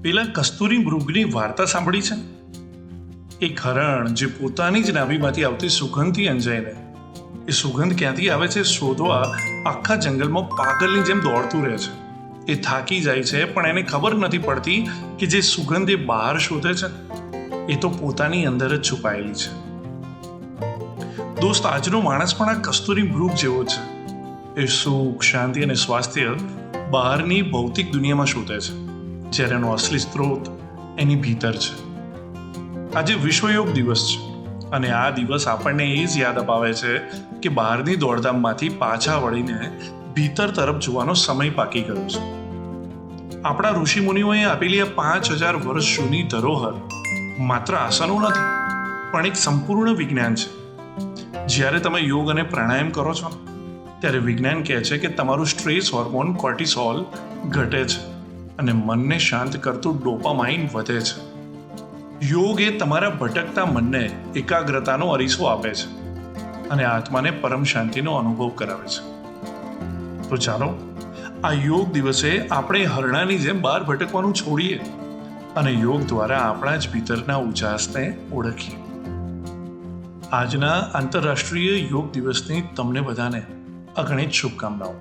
પેલા કસ્તુરી મૃગની વાર્તા સાંભળી છે? એક હરણ જે પોતાની જ નાભીમાંથી આવતી સુગંધથી અંજાઈને એ સુગંધ ક્યાંથી આવે છે શોધવા આખા જંગલમાં પાગલની જેમ દોડતું રહે છે. એ થાકી જાય છે, પણ એને ખબર નથી પડતી કે જે સુગંધ એ બહાર શોધે છે એ તો પોતાની અંદર જ છુપાયેલી છે. દોસ્ત, આજનો માણસ પણ આ કસ્તુરી મૃગ જેવો છે. એ સુખ, શાંતિ અને સ્વાસ્થ્ય બહારની ભૌતિક દુનિયામાં શોધે છે, જ્યારે એનો અસલી સ્ત્રોત એની ભીતર છે. આજે વિશ્વ યોગ દિવસ છે, અને આ દિવસ આપણને એ જ યાદ અપાવે છે કે બહારની દોડધામમાંથી પાછા વળીને ભીતર તરફ જોવાનો સમય પાકી ગયો છે. આપણા ઋષિ મુનિઓએ આપેલી આ 5000 વર્ષ જૂની ધરોહર માત્ર આસનો નથી, પણ એક સંપૂર્ણ વિજ્ઞાન છે. જ્યારે તમે યોગ અને પ્રાણાયામ કરો છો ત્યારે વિજ્ઞાન કહે છે કે તમારું સ્ટ્રેસ હોર્મોન કોર્ટિસોલ ઘટે છે અને મનને શાંત કરતું ડોપામાઇન વધે છે. યોગ એ તમારા ભટકતા મનને એકાગ્રતાનો અરીસો આપે છે અને આત્માને પરમ શાંતિનો અનુભવ કરાવે છે. તો ચાલો આ યોગ દિવસે આપણે હરણાની જેમ બહાર ભટકવાનું છોડીએ અને યોગ દ્વારા આપણા જ ભીતરના ઉજાસને ઓળખીએ. આજના આંતરરાષ્ટ્રીય યોગ દિવસની તમને બધાને અગણિત શુભકામનાઓ.